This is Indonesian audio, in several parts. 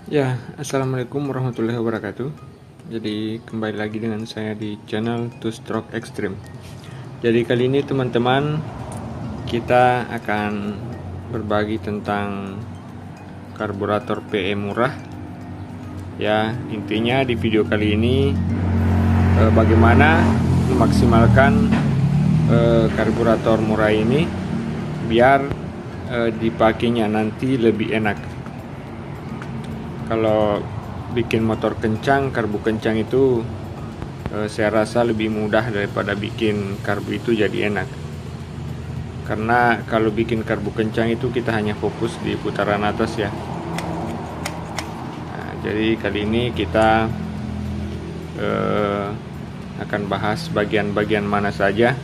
Ya, assalamualaikum warahmatullahi wabarakatuh. Jadi kembali lagi dengan saya di channel Two Stroke Extreme. Jadi kali ini teman-teman, kita akan berbagi tentang karburator PE murah. Ya, intinya di video kali ini bagaimana memaksimalkan karburator murah ini biar dipakainya nanti lebih enak. Kalau bikin motor kencang, karbu kencang itu saya rasa lebih mudah daripada bikin karbu itu jadi enak. Karena kalau bikin karbu kencang itu kita hanya fokus di putaran atas ya. Nah, jadi kali ini kita akan bahas bagian-bagian mana saja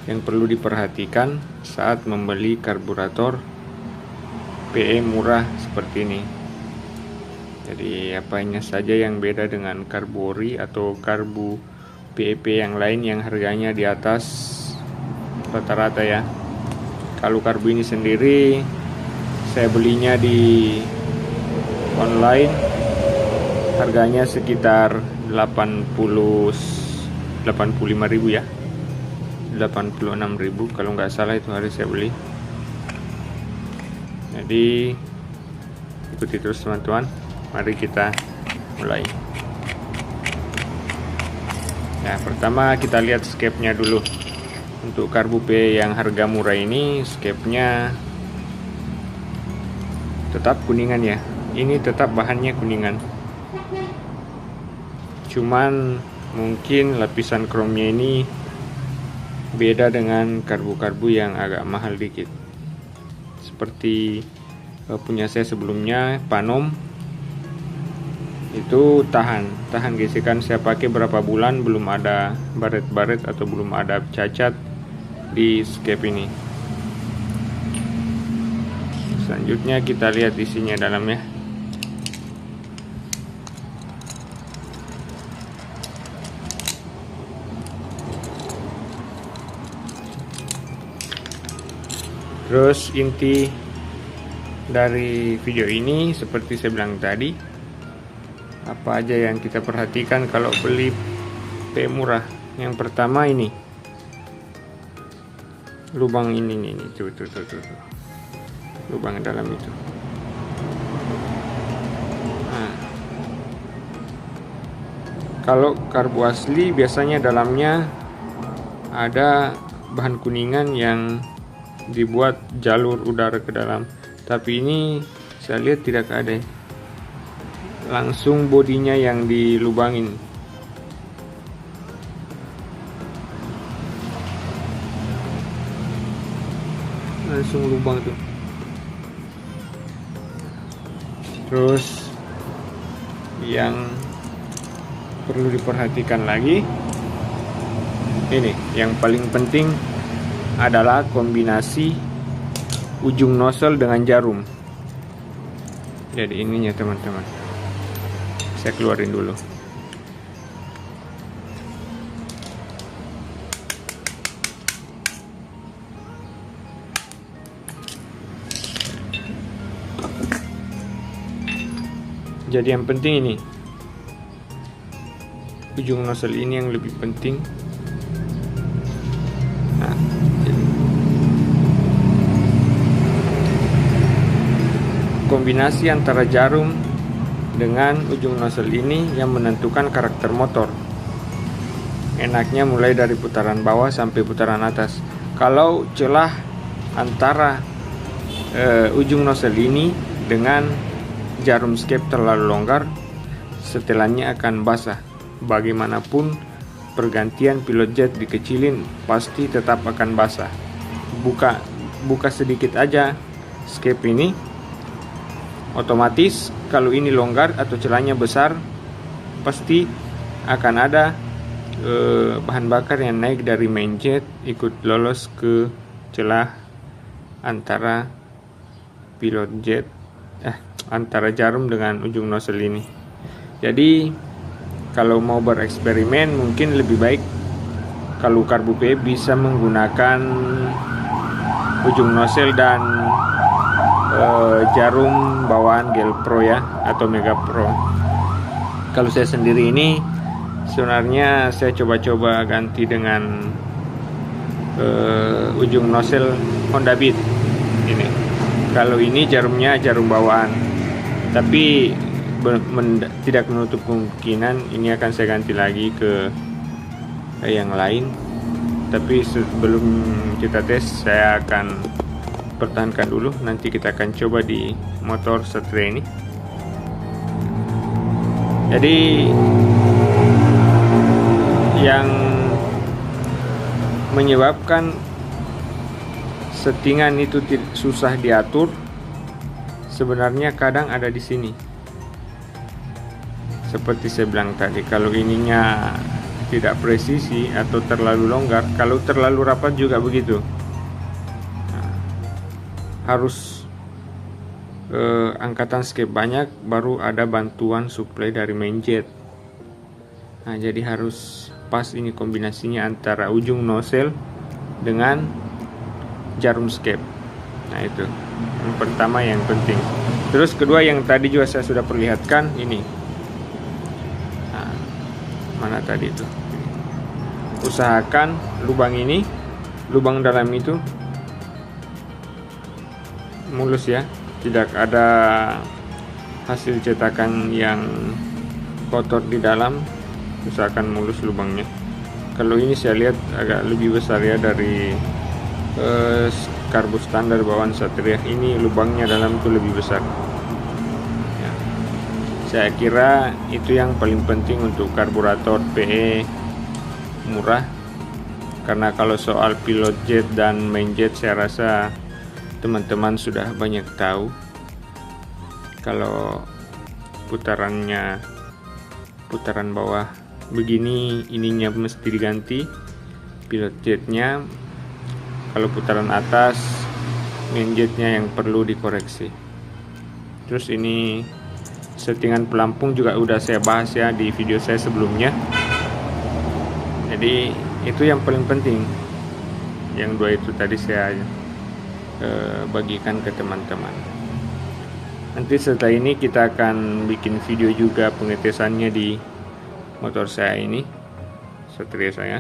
yang perlu diperhatikan saat membeli karburator PE murah seperti ini. Jadi apanya saja yang beda dengan karbu ori atau karbu PEP yang lain yang harganya di atas rata-rata ya. Kalau karbu ini sendiri saya belinya di online, harganya sekitar 85.000 ya, 86.000 kalau nggak salah itu hari saya beli. Jadi ikuti terus teman-teman. Mari kita mulai. Nah, pertama kita lihat skepnya dulu. Untuk karbu P yang harga murah ini, skepnya tetap kuningan ya. Ini tetap bahannya kuningan. Cuman mungkin lapisan kromnya ini beda dengan karbu-karbu yang agak mahal dikit. Seperti punya saya sebelumnya, Panom. Itu tahan gesekan. Saya pakai berapa bulan belum ada baret-baret atau belum ada cacat di skep ini. Selanjutnya kita lihat isinya dalamnya. Terus inti dari video ini seperti saya bilang tadi, apa aja yang kita perhatikan kalau beli P murah. Yang pertama ini lubang ini nih, tuh. Lubang dalam itu. Nah, kalau karbu asli biasanya dalamnya ada bahan kuningan yang dibuat jalur udara ke dalam, tapi ini saya lihat tidak ada, langsung bodinya yang dilubangin. Langsung lubang tuh. Terus yang perlu diperhatikan lagi, ini yang paling penting adalah kombinasi ujung nozzle dengan jarum. Jadi ininya teman-teman, saya keluarin dulu. Jadi yang penting ini ujung nozzle ini yang lebih penting. Nah, kombinasi antara jarum dengan ujung nozzle ini yang menentukan karakter motor. Enaknya mulai dari putaran bawah sampai putaran atas. Kalau celah antara ujung nozzle ini dengan jarum skep terlalu longgar, setelannya akan basah. Bagaimanapun pergantian pilot jet dikecilin pasti tetap akan basah. Buka sedikit aja skep ini, otomatis kalau ini longgar atau celahnya besar, pasti akan ada bahan bakar yang naik dari main jet ikut lolos ke celah antara pilot jet, antara jarum dengan ujung nozzle ini. Jadi kalau mau bereksperimen mungkin lebih baik kalau karbu P bisa menggunakan ujung nozzle dan jarum bawaan Gel Pro ya, atau Mega Pro. Kalau saya sendiri ini sebenarnya saya coba-coba ganti dengan ujung nozzle Honda Beat ini. Kalau ini jarumnya jarum bawaan, tapi tidak menutup kemungkinan ini akan saya ganti lagi ke yang lain. Tapi sebelum kita tes, saya akan pertahankan dulu. Nanti kita akan coba di motor Satria ini. Jadi yang menyebabkan settingan itu susah diatur sebenarnya kadang ada di sini. Seperti saya bilang tadi, kalau ininya tidak presisi atau terlalu longgar, kalau terlalu rapat juga begitu. Nah, harus angkatan skep banyak baru ada bantuan suplai dari main jet. Nah, jadi harus pas ini kombinasinya antara ujung nozzle dengan jarum skep. Nah, itu yang pertama yang penting. Terus kedua, yang tadi juga saya sudah perlihatkan ini. Nah, mana tadi itu? Usahakan lubang ini, lubang dalam itu mulus ya, tidak ada hasil cetakan yang kotor di dalam. Usahakan mulus lubangnya. Kalau ini saya lihat agak lebih besar ya dari karbu standar bawaan Satria. Ini lubangnya dalam itu lebih besar ya. Saya kira itu yang paling penting untuk karburator PE murah, karena kalau soal pilot jet dan main jet saya rasa teman-teman sudah banyak tahu. Kalau putarannya putaran bawah begini, ininya mesti diganti pilot jetnya. Kalau putaran atas main jetnya yang perlu dikoreksi. Terus ini settingan pelampung juga udah saya bahas ya di video saya sebelumnya. Jadi itu yang paling penting. Yang dua itu tadi saya bagikan ke teman-teman. Nanti setelah ini kita akan bikin video juga pengetesannya di motor saya ini, Satria saya.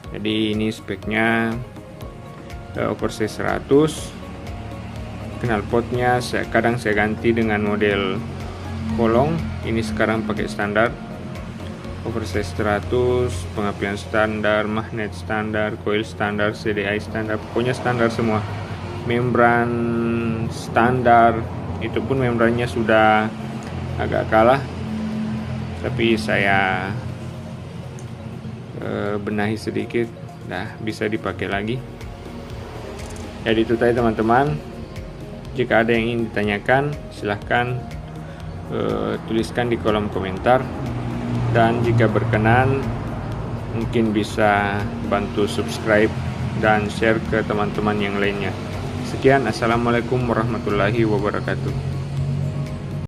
Jadi ini speknya oversize 100. Knalpotnya kadang saya ganti dengan model kolong. Ini sekarang pakai standar. Oversize 100, pengapian standar, magnet standar, coil standar, CDI standar, pokoknya standar semua. Membran standar, itu pun membrannya sudah agak kalah, tapi saya benahi sedikit, nah bisa dipakai lagi. Jadi itu tadi teman-teman. Jika ada yang ingin ditanyakan, silahkan tuliskan di kolom komentar. Dan jika berkenan, mungkin bisa bantu subscribe dan share ke teman-teman yang lainnya. Sekian, assalamualaikum warahmatullahi wabarakatuh.